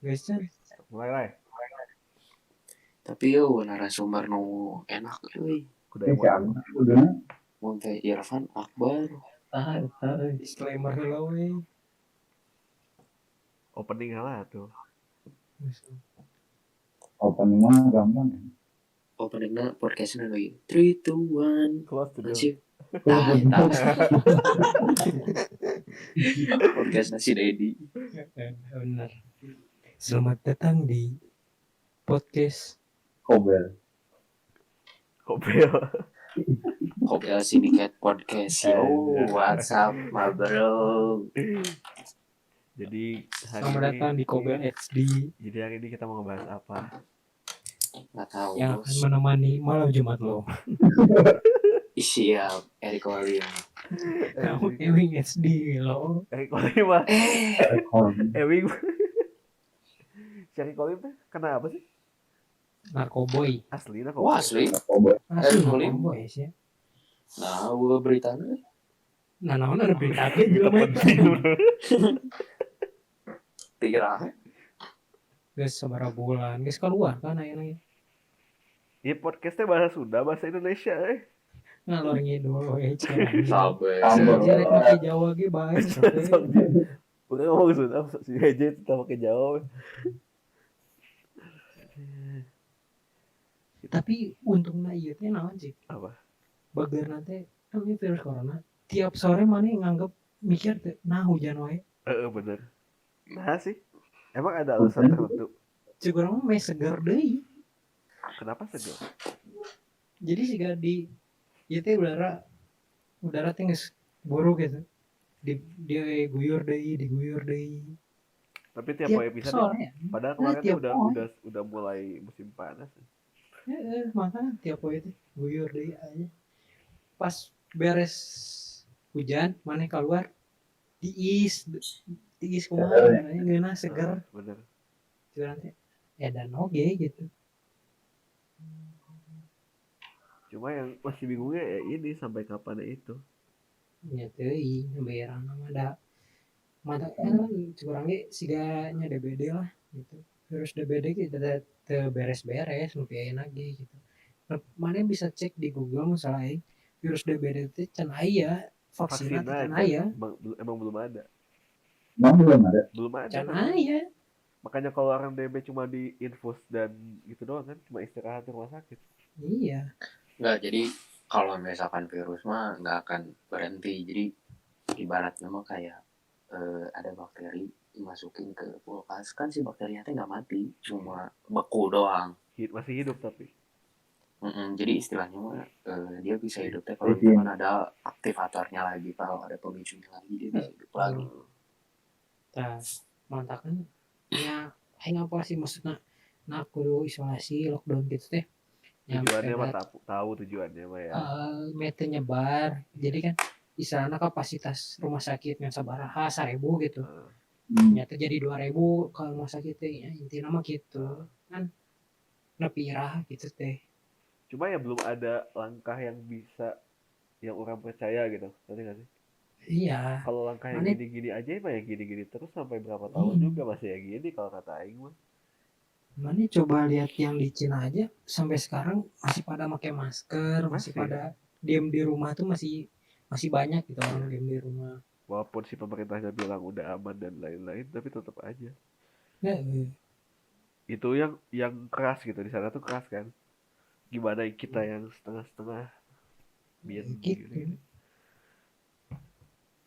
Guys kan Mulai lah. Tapi yo narasumber nu enak euy. Kudu Si emosi. Agus kuduna Mun teh Irfan Akbar. disclaimer heula we. Opening lah tuh. opening mah gampang. Openingna podcastna lagi 3, 2, 1. Close to door. Anjir. Podcastna si Dedi. Benar. Selamat datang di podcast Kobel. Kopel. Kopel Syndicate Podcast. Yo, what's up, my bro? Jadi hari Selamat ini datang di Kobel XD Jadi hari ini kita mau ngebahas apa? Nggak tahu. yang Bos. akan menemani malam Jumat lo. Siap, Eric Olim. Kamu Ewing XD lo. Eric Olim mah. Ewing. Si Eric Olim tuh kenapa sih? Narkoboy. Aslinya kok. Wah, asli. Kobel. Asli Eric Olim. narkoboy sih. Nah, gua beritanya. Nah, naon ada berita apa juga mah. Tira. Guys, seberapa bulan? Guys keluar kan aya-aya. Iya podcastnya bahasa Sunda, bahasa Indonesia. Ngalor ngidul we. Sabe. Jelek pakai Jawa ge bae. Udah ngomong Sunda, si Heje itu pakai Jawa. Tapi untungna ieu teh naon sih? Apa? Bageurna teh kan ini virus corona. Tiap sore maneh nganggep mikir teh nah hujan wae. Bener. Nah sih, emang ada alasan tertentu. Cik urang mah meh seger deui. Kenapa segar? Jadi siga di ieu teh udara teh geus buruk gitu. Di diguyur deui. Tapi tiap poe bisa sore. padahal Nah, kemarin tiap tuh poe. udah mulai musim panas. Heeh, makanya tiap poe teh guyur deui aja. Pas beres hujan maneh keluar tiis kumaha ngeuna seger. Bener. Curang teh edan oge gitu. Cuma yang masih bingungnya ya ini sampai kapan itu. Nya teuing bayaran mah da mata kan curang ge siga nya DBD lah gitu. Virus DBD ge teu beres-beres nu piayana ge gitu. Mana bisa cek di Google misalnya virus DBD teh can aya vaksinnya can aya. Emang belum ada. Emang belum ada. Belum ada. Can aya. Makanya kalau orang DB cuma di infus dan gitu doang kan, cuma istirahat di rumah sakit. Iya. Nggak, jadi kalau misalkan virus mah nggak akan berhenti. Jadi ibaratnya mah kayak ada bakteri dimasukin ke kulkas kan si bakterinya teh nggak mati, cuma beku doang. Masih hidup tapi. Jadi istilahnya mah dia bisa hidup teh kalau misalkan ada aktivatornya lagi, kalau ada pemicunya lagi dia bisa hidup lagi. Nah, mantap kan? Ya, aing apa sih maksudnya? Nah, kudu isolasi, lockdown gitu teh. Tujuannya mah tahu tujuannya mah ya. Mete nyebar. Jadi kan istilahnya kapasitas rumah sakit yang sabaraha 1.000 gitu. Nyata jadi 2.000 kalau rumah sakit teh ya, intinya mah gitu. Kan nepi iraha gitu teh. Cuma ya belum ada langkah yang bisa yang orang percaya gitu. Ngerti gak sih? Iya. Kalau langkah yang gini-gini aja mah ya gini-gini terus sampai berapa tahun juga masih ya gini kalau kata aing mah. Mana coba lihat yang di Cina aja sampai sekarang masih pada pakai masker, masih pada diam di rumah tuh masih banyak gitu orang diam di rumah. Walaupun si pemerintahnya bilang udah aman dan lain-lain, tapi tetap aja. Itu yang keras gitu, di sana tuh keras kan. Gimana kita yang setengah-setengah biar gitu.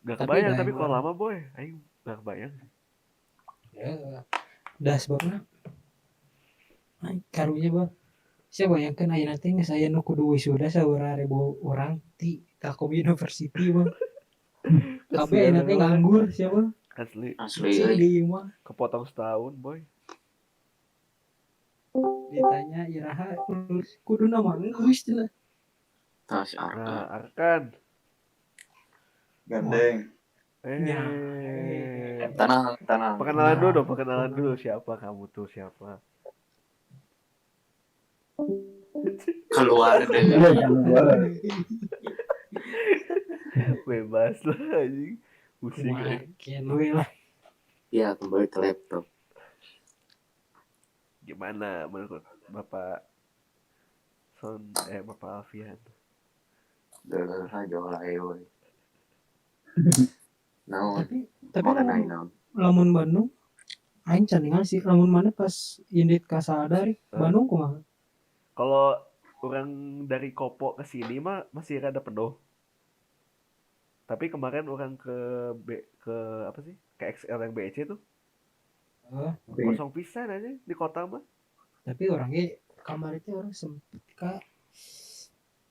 Gak kebayang tapi kalau lama boy, aing gak kebayang. Ya, udah sebabnya karunya bang, saya bayangkan aja nanti nggak saya nu kudu wisuda sabaraha ribu orang di Telkom University bang. Kabeh nanti nganggur siapa? Asli. Di mah kepotong setahun boy. Ditanya iraha kudu nama geus cenah. Arkan. Gandeng. Tenang. Perkenalan dulu siapa kamu tuh siapa? Keluar deh. Bebas lah anjing. Pusing. Makin we lah. Ya, kembali ke laptop. Gimana menurut Bapak Bapak Alfian? Geuleuh lah jola euy. Naon? Tapi Makan aing naon? lamun Bandung aing can ningali sih lamun mana pas indit ka Saladari Bandung kumaha? Kalau orang dari Kopo ke sini mah masih rada penuh. Tapi kemarin orang ke apa sih? Ke XL yang BEC tuh Oh, kosong pisan aja di kota mah. tapi orangnya kamar itu orang sempet ka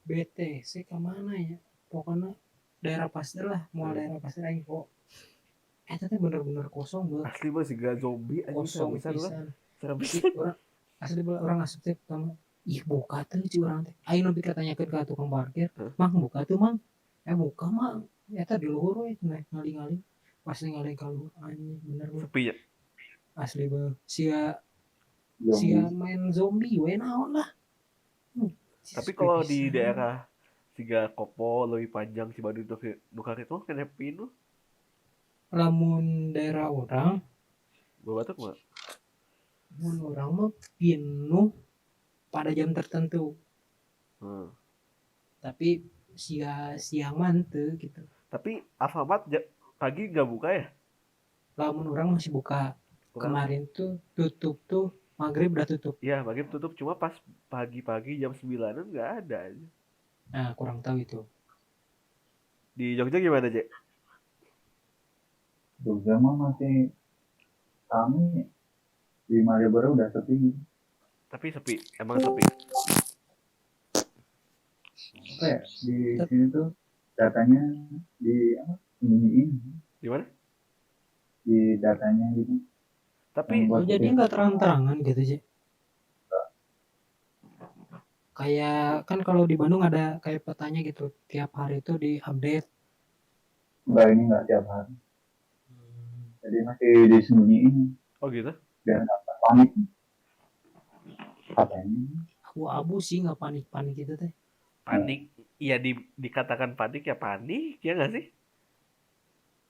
BTC ka mana ya? Pokoknya daerah Pasir lah, mau daerah Pasir aing kok. Teh bener-bener kosong banget. Asli mah sih gak zombie aja Kosong serem pisan lah. pisan. Serem Ih, pisan. orang asli orang asup teh pertama. Ih, buka tuh ci urang teh. Aing nepi ka tanyakeun ka tukang parkir. Mang buka tuh, Mang. Buka, Mang. Eta di luhur we cenah ngali-ngali. Pas ningali ka luhur anjing bener we. Sepi ya. Asli banget. Sia main zombie we naon lah. Tapi kalau di daerah Siga Kopo lebih panjang si Bandung tuh Nukar itu kan pinu. Lamun daerah orang, Bawa tuh mah. lamun orang mah pinuh pada jam tertentu. Tapi siangan tuh gitu. Tapi Alfamart pagi nggak buka ya? Lamun orang masih buka. Kemarin tuh tutup tuh maghrib udah tutup. Iya maghrib tutup cuma pas pagi-pagi jam 9-an nggak ada aja. Nah kurang tahu itu. Di Jogja gimana Jek? Jogja mah masih kami di Malioboro udah sepi. Tapi sepi, emang sepi. Apa ya di sini tuh datanya sembunyiin. Di mana? Di datanya gitu. Tapi jadi nggak terang-terangan gitu sih. Kayak kan kalau di Bandung ada kayak petanya gitu tiap hari itu diupdate. Enggak, ini nggak tiap hari. Jadi masih disembunyiin. Oh gitu? Biar nggak panik. Katanya. Abu-abu sih nggak panik-panik gitu teh. Panik? Iya dikatakan panik ya panik ya nggak sih?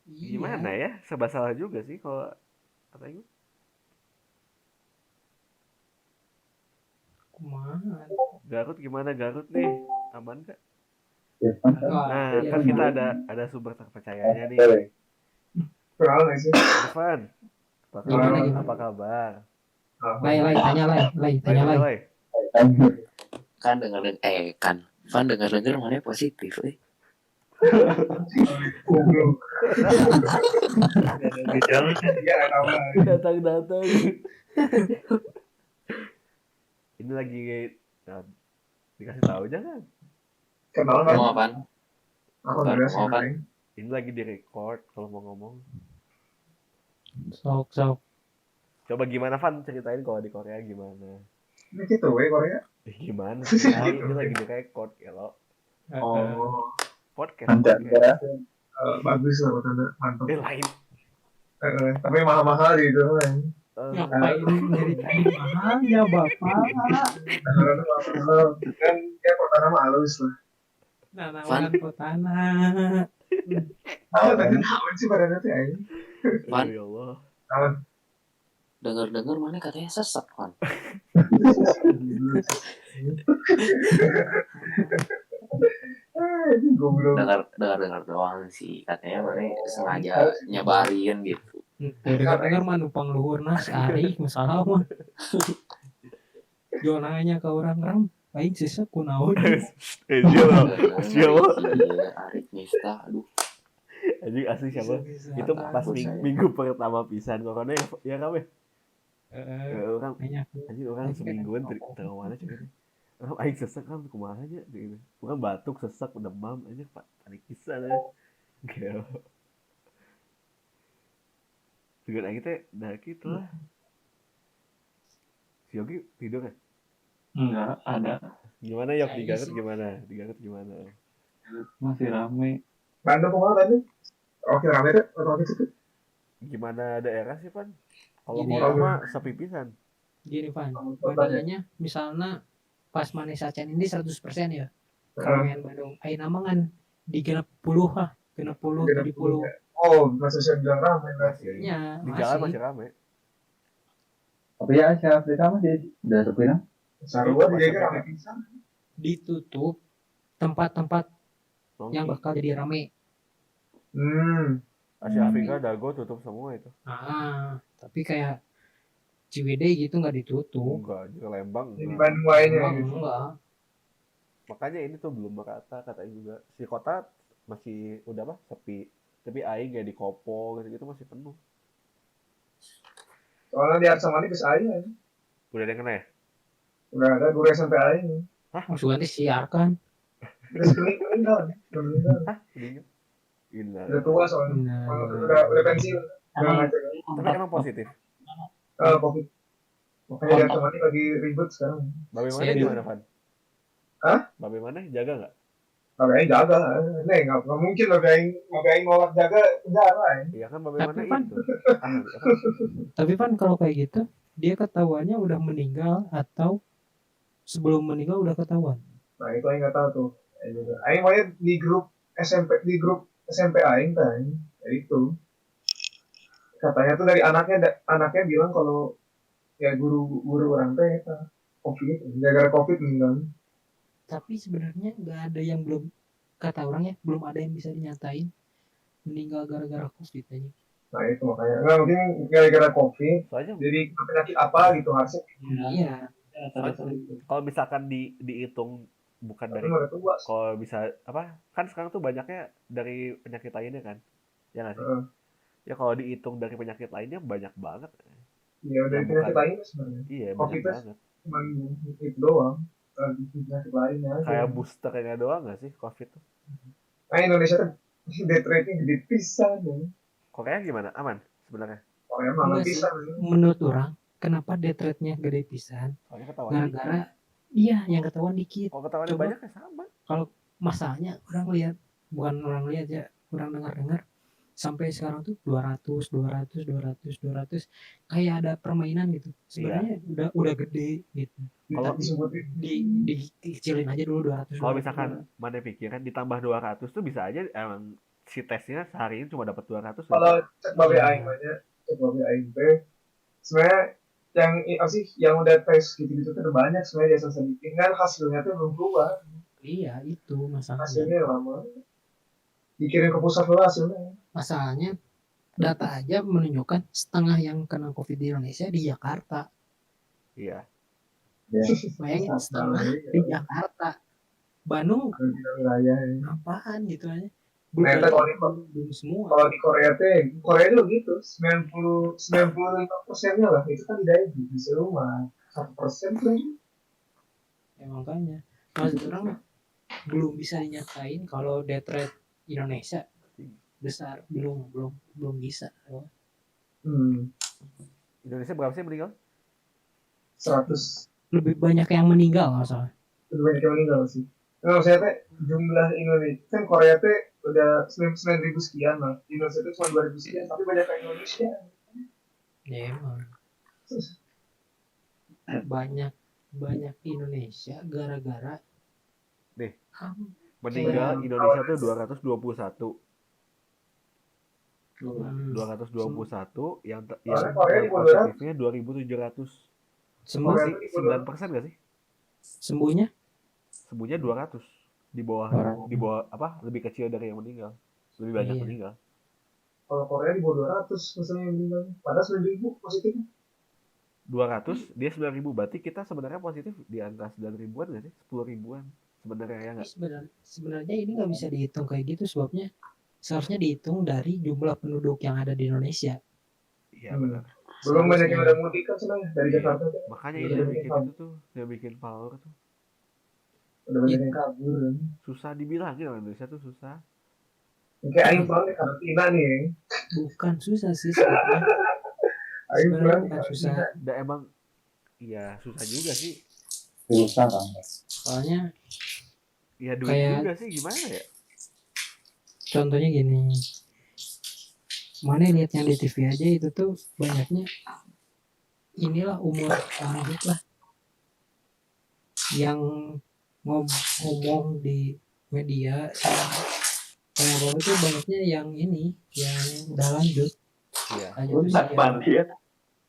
Gimana ya? Serba salah juga sih kalau kata gue. Kumaha? Garut gimana Garut nih? Aman gak? Ya, Nah, kan kita ada sumber terpercayanya nih. Irfan, apa kabar? Lai, tanya lai. Kan dengar mana positif Datang. Ini lagi dikasih tahu jangan. Mau apaan? Ini lagi direcord kalau mau ngomong. Sok. Coba gimana Van ceritain kalau di Korea gimana? Ini gitu Korea. Gimana? Ini lagi direcord kalau. Oh. Podcast. Bagus lah mantap. Lain. Tapi mahal-mahal gitu kan. Ngapain nyeritain mahalnya bapak? Kan kayak kota nama halus lah. Nawan kotana. Tapi nawan sih pada nanti aja. Van, ya Allah. Nawan. Dengar mana katanya sesek Van. Dengar doang sih katanya mana sengaja nyebarin gitu. Dengar mah numpang luhur nas ari masalah mah. Jo nanya ke orang aing sesek kunaon. Siapa? Arif Miftah, aduh. Anjing asli siapa? Itu pas minggu pertama pisan corona ya kabe. Orang semingguan dari mana coba. Orang aing sesek kan kumaha aja gitu. Bukan batuk, sesak, demam aja panik pisan aja. Gel. Juga aing teh dah gitu lah. Si Yogi tidur kan? Enggak ada. Gimana Yok di Garut gimana? Masih rame. Bandung kemana tadi? Oke rame deh, oke itu. Gimana daerah sih Pan? Kalau Gini, kota mah sepi pisan. Gini Van, bedanya misalnya pas manis acan ini 100% ya. Kalau yang Bandung, ayo nama kan di 60 lah, 60, 70. Oh, masih bisa bilang rame lah. Ya, Di jalan masih rame. Tapi ya Asia Afrika masih udah sepi nah. Sarua dijaga rame pisan. Ditutup tempat-tempat yang Nongki. bakal jadi rame. Asia Afrika Dago tutup semua itu. Tapi kayak Ciwidey gitu nggak ditutup. Enggak, juga Lembang Di enggak. Bandung lainnya Emang gitu. enggak. Makanya ini tuh belum merata katanya juga. Si kota masih udah sepi. Tapi aing kayak di Kopo gitu masih penuh. Soalnya di Arsamani bisa aja. Udah ada yang kena ya? Udah ada guru SMP aja. Maksud ganti siar kan. Terus meninggal. Hah? Udah Udah tua soalnya. Nah, Udah pensiun. Udah ngajak. Tapi emang positif. Covid. Makanya di Arsamani lagi ribut sekarang. Babe mana Serius? gimana, Van? Hah? Babe mana jaga nggak? Makanya jaga lah. Nih, nggak mungkin makanya nolak jaga penjara ya. Iya kan Babe Tapi mana Van, itu? tapi Van kalau kayak gitu, dia ketahuannya udah meninggal atau sebelum meninggal udah ketahuan. Nah itu Aing nggak tahu tuh. Aing makanya di grup SMP Aing kan, ya itu katanya tuh dari anaknya bilang kalau ya guru orang teh COVID, gara-gara COVID meninggal. Tapi sebenarnya nggak ada yang belum, kata orangnya belum ada yang bisa dinyatain meninggal gara-gara COVID aja. Nah itu makanya nggak mungkin gara-gara COVID. Soalnya Jadi penyakit apa gitu harusnya. Iya. kalau misalkan dihitung bukan Tapi dari udah tua. kalau bisa kan sekarang tuh banyaknya dari penyakit lainnya kan, ya nggak sih? Ya kalau dihitung dari penyakit lainnya banyak banget. Iya dari Yang penyakit bukan- lain sebenarnya. Iya COVID banyak itu banget. cuma itu doang. Penyakit lainnya aja. Kayak boosternya doang nggak sih COVID tuh? Nah Indonesia tuh death rate-nya gede pisan ya. Korea gimana? Aman sebenarnya? Korea malah Enggak sih. pisan. Menurut orang, kenapa death rate-nya gede pisan? Soalnya ketahuan. Gara-gara iya yang ketahuan dikit. Kalau ketahuan Coba. banyak ya sama. Kalau masalahnya orang lihat, bukan orang lihat ya, orang dengar sampai sekarang tuh 200 kayak ada permainan gitu. Sebenarnya udah gede gitu. Kalau disebutin Dikecilin aja dulu 200. kalau misalkan mana pikiran ditambah 200 tuh bisa aja emang si tesnya sehari ini cuma dapat 200. kalau cek babe Iya. aing aja cek babe aing teh sebenarnya yang udah tes gitu-gitu tuh udah banyak sebenarnya di asal bikin kan hasilnya tuh belum keluar Iya, itu masalahnya. hasilnya lama dikirim ke pusat dulu hasilnya Masalahnya data aja menunjukkan setengah yang kena COVID di Indonesia di Jakarta. Iya. Bayangin setengah di Jakarta. Bandung wilayah ya. apaan gitu aja. Nah, itu Belum semua. kalau di Korea juga gitu 95%-nya lah itu kan di daerah di rumah 1% tuh Ya makanya maksud orang belum bisa dinyatain kalau death rate Indonesia besar, belum bisa. Indonesia berapa sih meninggal? 100 Lebih banyak yang meninggal masalah. lebih banyak yang meninggal sih. Nah, saya teh jumlah Indonesia kan Korea teh udah 9.000 sekian lah. Indonesia itu cuma 2.000 sekian, tapi banyak yang Indonesia. Ya emang banyak di Indonesia gara-gara Nih. Ham. Meninggal Kayak- Indonesia tuh 221. 221 yang Korea di bawah positifnya 2.700. Sembuh Korea Masih tuh di bawah 9% nggak sih? sembuhnya Sembuhnya 200. Di bawah lebih kecil dari yang meninggal. Lebih banyak Iya. meninggal. Kalau Korea di bawah 200 misalnya yang meninggal. Padahal 9.000 positifnya. 200, dia 9.000. Berarti kita sebenarnya positif di angka 9 ribuan nggak sih? 10 ribuan. Sebenarnya ya nggak? sebenarnya ini nggak bisa dihitung kayak gitu, sebabnya seharusnya dihitung dari jumlah penduduk yang ada di Indonesia. Iya benar. Belum banyak yang Seharusnya. udah mudik kan sebenarnya dari Iya. Jakarta tuh. Makanya Udah ini yang banyak bikin yang itu tuh, yang bikin power tuh. Udah banyak yang kabur. Susah dibilangin orang Indonesia tuh susah. Kayak aing pulang di karantina nih. Bukan susah sih sebenarnya. Aing Sebenarnya pulang bukan susah. Dan emang iya susah juga sih. Susah kan. Soalnya Ya duit Kayak- juga sih gimana ya? contohnya gini, mana lihat yang di TV aja itu tuh banyaknya inilah umur lanjut lah yang ngomong di media kayak apa tuh banyaknya yang ini yang udah lanjut Iya. lanjut usia.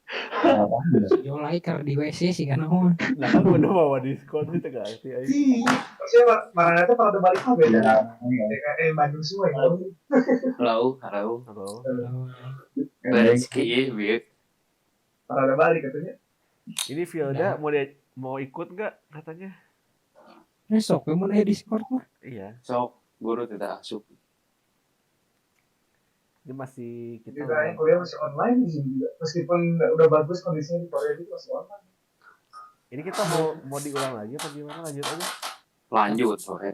Apa? Yo lagi keur di WC sih kan naon. Nah kan udah bawa diskon sih tengah sih. Maksudnya marahnya tuh pada balik apa ya? Ya, Bandung semua ya. Halo. Halo. Beres kayak biar. Pada balik katanya. Ini Vilda mau ikut nggak katanya? Besok mau naik Discord mah. Iya. Sok guru tidak asup. Ini masih kita. Kita yang kuliah masih online di sini juga. Meskipun udah bagus kondisinya di Korea itu masih online. Ini kita mau diulang lagi apa gimana? Lanjut aja. Lanjut sore.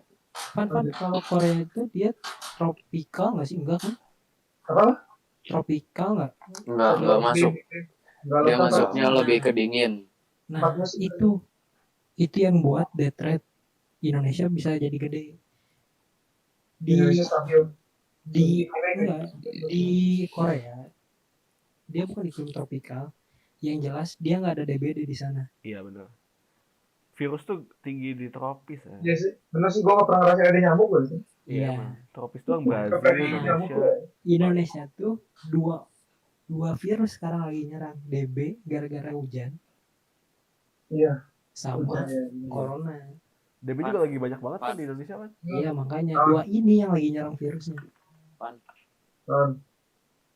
Kan kalau Korea itu dia tropikal nggak sih? Enggak kan? Apa? Tropikal nggak? Enggak masuk. Dia masuknya Nah. lebih ke dingin. Nah itu yang buat death rate Indonesia bisa jadi gede. Indonesia stabil. Di Korea dia bukan iklim tropikal. Yang jelas dia nggak ada DBD di sana. Iya benar. Virus tuh tinggi di tropis ya. Iya sih. Bener sih gua nggak pernah ngerasain ada nyamuk loh sih. Iya. emang. Tropis doang Brazil, Keprediksinya nyamuk Indonesia. tuh. Indonesia tuh dua virus sekarang lagi nyerang. DB gara-gara hujan Iya. sama Iya. corona. DB juga lagi banyak banget kan di Indonesia kan. Iya makanya dua ini yang lagi nyerang virusnya.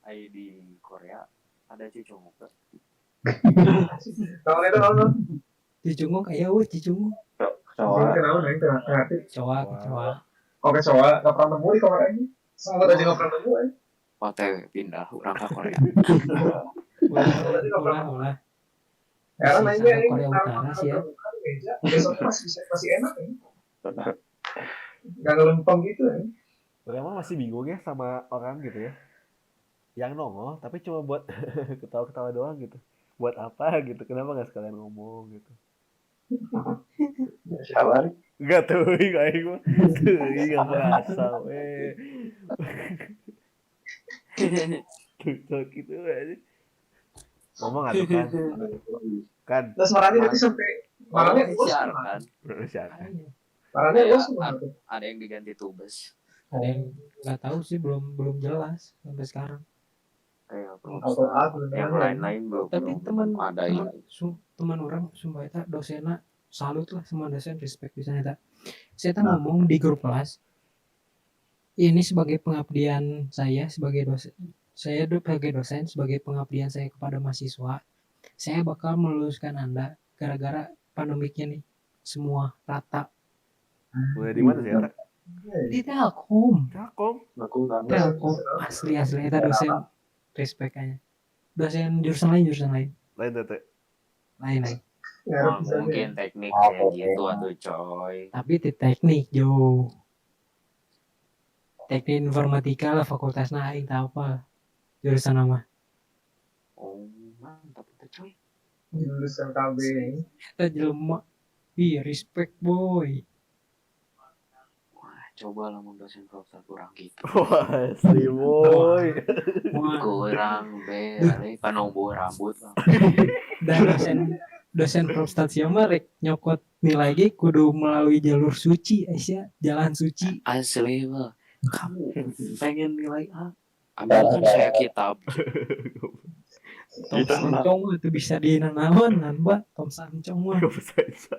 Ai di Korea ada cicunguk. Tahun itu tahun. Cicunguk kayak wah cicunguk. Soalnya Kenapa nih? Kreatif. Coa. Oke soalnya nggak pernah nemu di kamar ini. Sangat aja nggak pernah nemu ya. OTW pindah orang ke Korea. Ulah. Karena Masih mainnya sama ini Korea Utara sih ya. meja. Besok masih enak ya. Gak ngelempeng gitu ya. Orang mah masih bingung ya sama orang gitu ya. Yang nongol tapi cuma buat ketawa-ketawa doang gitu. Buat apa gitu? Kenapa nggak sekalian ngomong gitu? sabar. Enggak tuh, kayak gue. Enggak merasa, tuh gitu aja. Ngomong atau kan? Terus marahnya nanti sampai marahnya bos. Siaran. Marahnya bos. Ada yang diganti tubes. Ada yang nggak tahu sih belum jelas sampai sekarang. Kayak yang lain-lain belum. Tapi teman orang sumpah eta dosena salut lah sama dosen, respect bisa eta. Saya ngomong di grup kelas. Ini sebagai pengabdian saya sebagai dosen. Saya sebagai dosen sebagai pengabdian saya kepada mahasiswa. Saya bakal meluluskan Anda gara-gara pandemiknya nih semua rata. Mulai di mana sih ya? Di Telkom. Telkom. Asli eta dosen respect aja. Dosen jurusan lain. Lain tete. Lain. Wah, mungkin teknik kayak gitu atuh coy. Tapi di teknik Jo. Teknik informatika lah fakultasnya aing tahu apa. Jurusan nama. Oh, mantap tuh coy. Lulusan KB. Kita jelema. Ih, respect boy. Wah, coba lah mau dosen profesor kurang gitu. Wah, asli boy. Wah, Kurang bere panombo rambut lah. dan dosen propstasi mah rek nyokot nilai ge kudu melalui jalur suci Aisyah, jalan suci. Asli mah. Kamu pengen nilai A? Ambilkan saya kitab. Tom Sancong itu bisa dinanawan nan Mbak, Tom Sancong mah. Gak bisa bisa.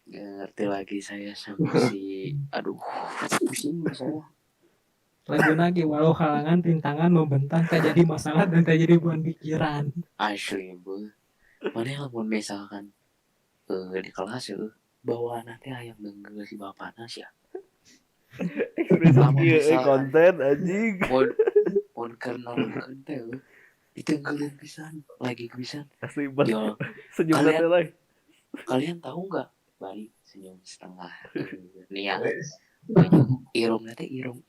Gak ngerti lagi saya sama si aduh pusing saya. Lagu lagi walau halangan rintangan membentang tak jadi masalah dan tak jadi beban pikiran. Asli bu. Mana lamun misalkan di kelas ya bawa nanti ayam dengar si bapaknya sih ya. Ekspresi konten anjing. Mun kenal teh ditenggelin pisan lagi pisan. Asli banget. Yo, Senyum nanti lagi. kalian tahu nggak balik senyum setengah nih ya irung nanti irung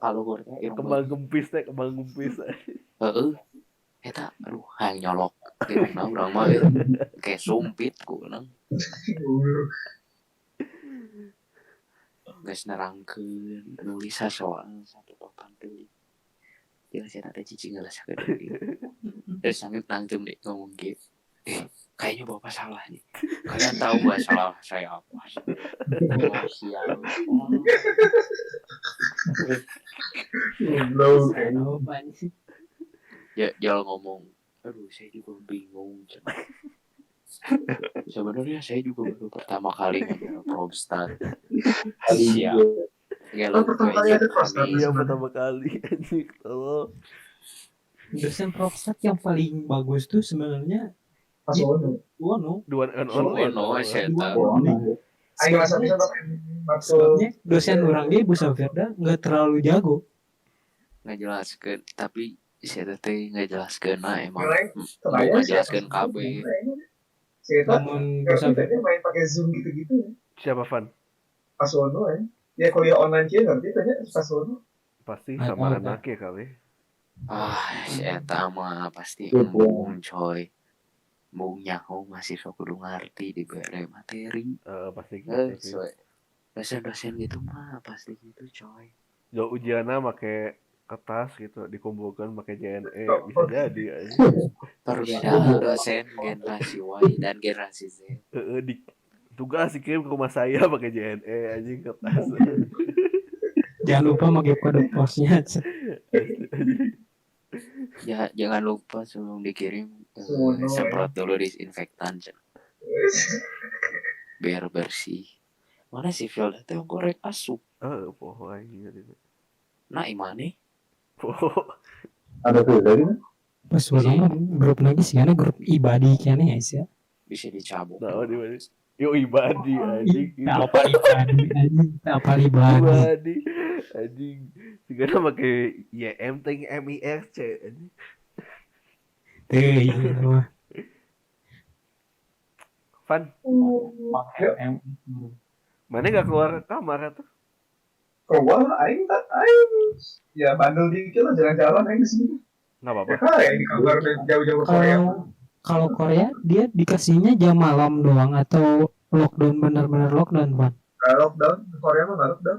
kalau gue irung Kembang gempis. eta aduh hang nyolok irung urang mah kayak sumpit ku nang geus nerangkeun nulis soal satu papan teuing jeung cenah teh cicing geus sakedeui terus sambil nangtem deh ngomong gitu kayaknya bapak salah nih. Kalian tahu gak salah saya apa? Oh sial. Belum. Ya, jangan ngomong Aduh, saya juga bingung. Sebenarnya saya juga baru pertama kali ngajar Probstat. Siap. Ya Oh, lu pertama kali aja ada Probstat. kami. Iya pertama kali anjing tolong. Dosen Propstat yang paling bagus tuh sebenarnya Pas itu ono. Wono. Dua online Ono tau. eta. Wono. Aing ngerasa bisa Sebabnya dosen orang ge Bu Safirda nggak terlalu jago. Ngajelaskeun, tapi saya teh ngajelaskeun emang Lain mau kebayang sih. ngajelaskeun KB. Saya tuh Namun Bu ngerti Safirda tadi main pakai Zoom gitu-gitu ya. Siapa Van? Pas ono ya. Ya kuliah online kia ngerti tadi pas ono. Pasti Nggak sama tahu, anaknya kali. Si eta mah pasti embung coy. Embung nyaho masih sok kudu ngarti dibere materi. Pasti gitu sih. Dosen-dosen gitu mah pasti gitu coy. Jo ujiannya make kertas gitu dikumpulkan pakai JNE bisa jadi aja. Perbedaan dosen generasi Y dan generasi Z. Di tugas dikirim ke rumah saya pakai JNE anjing kertas. jangan lupa pakai kode posnya. Ya jangan lupa sebelum dikirim Sono, semprot dulu disinfektan biar bersih. Mana sih Filda teh goreng asup. Poho anjing gitu. Nah imane Poho. Ada tuh dari mana? Pas orang grup lagi sih karena grup ibadi kayaknya ya sih. bisa dicabut. Nah, di mana? Yo ibadi anjing. Apa ibadi anjing? Apa ibadi? Ibadi anjing. Sigana pakai YM ting MIRC anjing. Teh iya mah. Van, mana gak keluar kamar tuh? Keluar aing ya bandel dikit lah jalan-jalan aing di sini. Nggak apa-apa. Ya kayak di kabar jauh-jauh ke Korea. Kalau Korea dia dikasihnya jam malam doang atau lockdown benar-benar lockdown, Pan? Nggak lockdown, Korea mah nggak lockdown.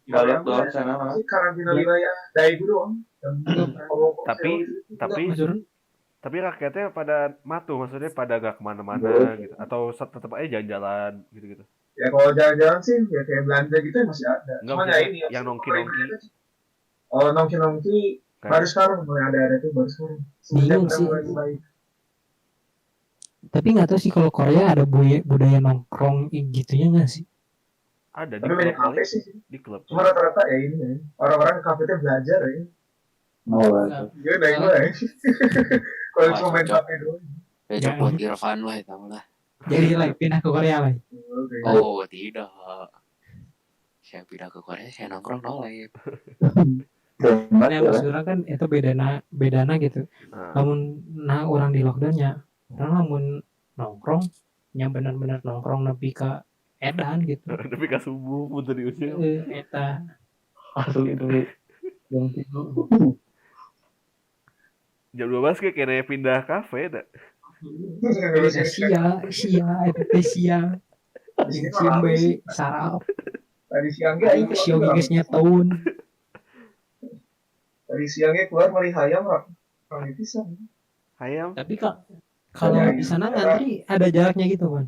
Nggak lockdown sana mah. Masih karantina wilayah Daegu doang. Tapi rakyatnya pada matu, maksudnya pada gak kemana-mana gitu, atau tetap aja jalan-jalan gitu-gitu. Ya kalau jalan-jalan sih ya kayak belanja gitu ya masih ada. Nggak, Cuma ya ini yang nongki-nongki. Oh nongki-nongki baru sekarang mulai ada tuh baru sekarang. Semenjak Bingung udah sih. mulai baik. Tapi nggak tahu sih kalau Korea ada budaya nongkrong gitunya nggak sih? Ada di Tapi klub banyak kali. kafe sih. Di klub. Cuma rata-rata ya ini ya. Orang-orang kafe itu belajar ya. Dia naik gue ya. Kalau cuma main kafe doang. Beda buat Irfan lah itu lah. Jadi pindah ke Korea lah. Oh tidak. Saya pindah ke Korea saya nongkrong live. Nah, maksudnya kan itu bedana gitu. Namun orang di lockdownnya, orang namun nongkrong, yang benar-benar nongkrong nepi ka edan gitu. Tapi ke subuh pun tadi usia. Eta Asli itu. Jam 12 kayak kayaknya pindah kafe dah. sia itu sia. Simbe sarap. Tadi siangnya Aing sio gigisnya tahun. Tadi siangnya keluar meli hayam orang pisang. Hayam. Tapi kalau di sana ngantri ada jaraknya gitu kan?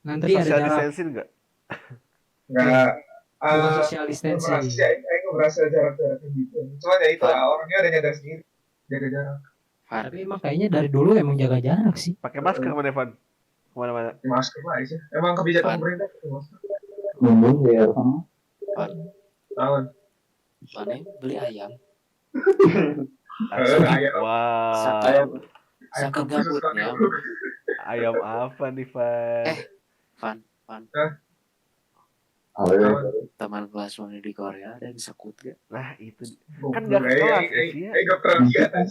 Ngantri ada Social jarak. distancing enggak? Enggak. Social distancing. Aing merasa jarak-jaraknya gitu. Cuma ya itu orangnya ada nyadar sendiri jaga jarak. Tapi emang kayaknya dari dulu emang jaga jarak sih. Pakai masker mana Evan? Kemana-mana. Masker lah aja. Emang kebijakan pemerintah itu masker. Ngomong ya. Tahun. Mana beli ayam? Wah. Saking gabutnya. Ayam apa nih, Van? Van. Teman kelas mana di Korea ada yang sekut gak? Nah itu kan gak kelas ya. Gak pernah lihat.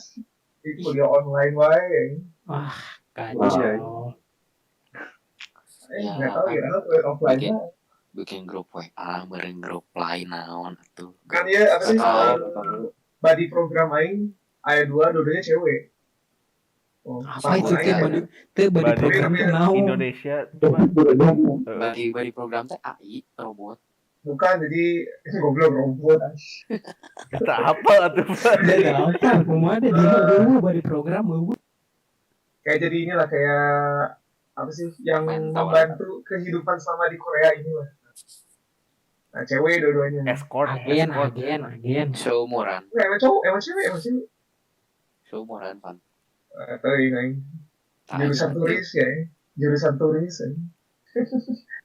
Kuliah online wae. Wah, kacau. Nggak tahu ya, offline bikin grup WA, mering grup lain naon atuh. Kan ya apa sih? Body program aing aya dua-duanya cewek. Apa itu body program naon? Indonesia body program teh AI robot. Bukan, jadi goblok robot. Kata apa tuh? Jadi apa? Kumaha deh dulu body program lu. Kayak jadi inilah kayak apa sih yang membantu kehidupan selama di Korea ini lah. Nah, cewek dua-duanya. Escort. Agen. Seumuran. Emang cewek. Seumuran, Pan. Atau ini jurusan turis ya, jurusan turis ya.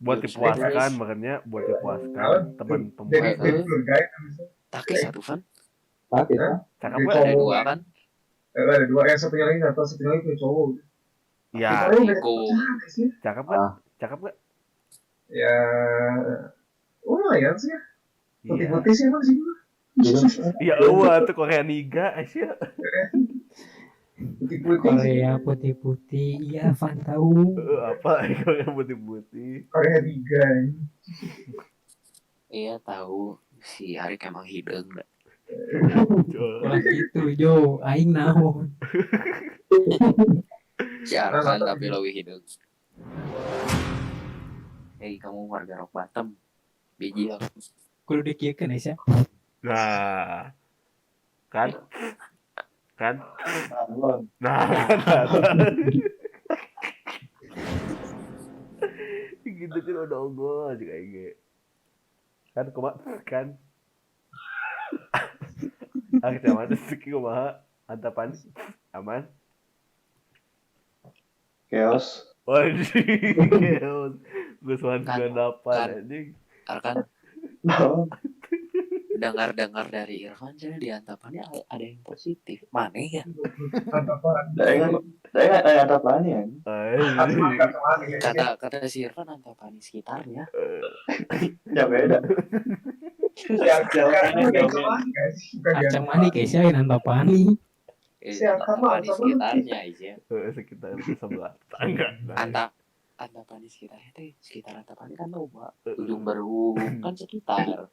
Buat dipuaskan makanya buat dipuaskan teman Jadi pembuat. tour guide bisa. Taki satu kan? Sakit Hah? kan? Cakep Jadi gak? Ada cowok dua kan? kan? Ada dua, yang satunya lagi nggak tahu, satunya lagi punya cowok. Ya, Orang banyak Iko. pacaran sih. cakep gak? Ah. Cakep gak? Ya, lumayan sih ya. Iya. Putih-putih sih emang sih. Iya, tuh Korea Niga Asia. Putih-putih sih. Korea putih-putih, iya Van tahu. Apa Korea putih-putih? Korea 3. Iya tahu si Arik emang hidung. Orang gitu Jo, aing naon. Si Arkan tapi lebih hidung. Hei kamu warga Rock Bottom. Biji aku. Kudu dikiekeun Aisyah. Nah, kan? Belum. Nah, gitu kan udah unggul juga ini. Kan kan? Kecamatan Siki kumaha? Antapan aman? Chaos. Waduh, Gus 98 anjing. Arkan Nah, dengar-dengar dari Irfan jadi di Antapannya ada yang positif. Mana ya? Antapan. saya ada apaan ya? Kata si Irfan Antapani sekitarnya. Ya beda. Acang manik Aisyah yang Antapani. Si Arkan mah Antapani sekitarnya aja. Sekitar sebelah tangga. Antapani sekitarnya teh sekitar Antapani kan loba. Ujung Baru kan sekitar.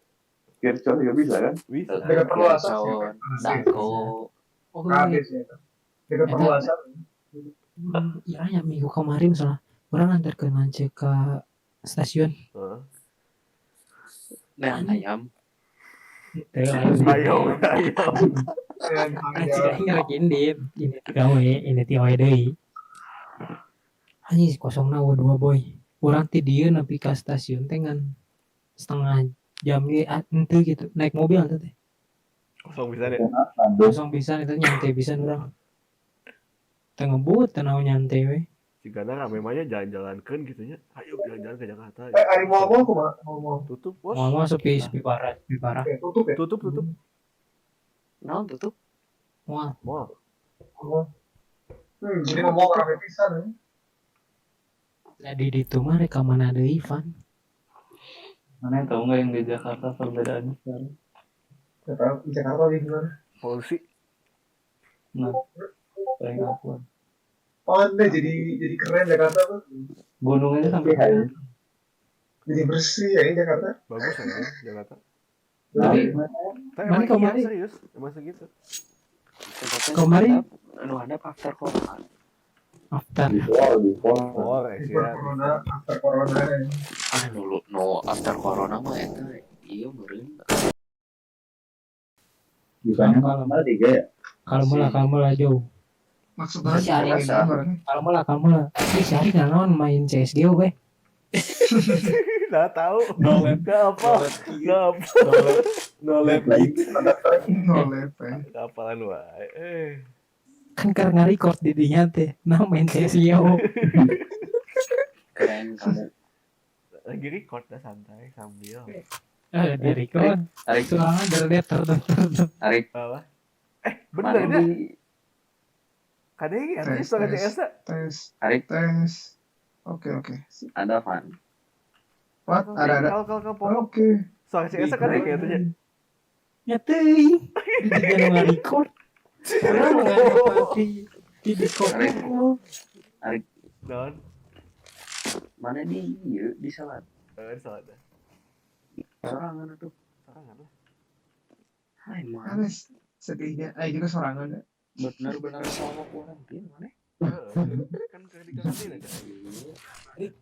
Virtual juga bisa kan? Bisa. Dengan perluasan sih. Cawon, Dako. Oh, Habis ya. Dengan perluasan. iya ya minggu kemarin salah. Orang antar ke Nance ke stasiun. Nah, ayam. Ayo. Anjing lagi ini gawe ini ti wae deui. Anjing kosongna dua boy. Urang ti dieu nepi ka stasiun teh ngan setengah jam ge henteu gitu. Naik mobil teh. Kosong bisa deh. Kosong pisan itu nyantai pisan urang. Teu ngebut teu naon nyantai we. Sigana rame mah jalan-jalankeun gitu nya. Ayo jalan-jalan ke Jakarta. Ari mau kumaha? Mau. Tutup, Bos. Mau sepi parah. Tutup ya? Tutup. Naon tutup? Mau Mau. Jadi mau rame pisan ya. jadi di itu mah rek mana deui Ivan. Mana yang tahu nggak yang di Jakarta perbedaannya sekarang? Gak tahu di Jakarta lagi gimana. Polusi. Nah, paling apa? Oh, anda jadi keren Jakarta tuh. Gunungnya sampai hari. Jadi bersih ya ini Jakarta. Bagus ya Jakarta. Jadi Tapi Mana emang kemarin? iya serius, emang segitu. Kemarin? Anu ada faktor corona. After Oh, corona, after corona ya. Dulu after corona mah eta iya meureun. Bukannya malah 3 ya? kalau mula jauh. Maksudnya Si Ari biasa. Kalau mula. Si Ari naon main CSGO we. Nggak tahu. Nggak apa. Nolep lagi. Nolep ya. Kapalan wae. Kan karena record di dinya teh. Nah main CSGO. Keren kamu. Lagi record dah santai sambil. Di record. Arik Soalnya derdet terus. Apa? Bener mana ya? di Kadang ya, Tes, suara tes. CS Tes, Arik tes. Oke. ada Van. What? Ada. Kalau pokok Oke. suara CS kadang ya tuh. Ya teh. Di dinya nu record. Orang nggak di record. Non. Mana di ieu di salat. Salah dah. Sorangan atuh. Sorangan lah. Hai man. Ada sedihnya. Juga sorangan ya. Benar-benar sama kuarantin mana? Kan ke di karantina. Rik.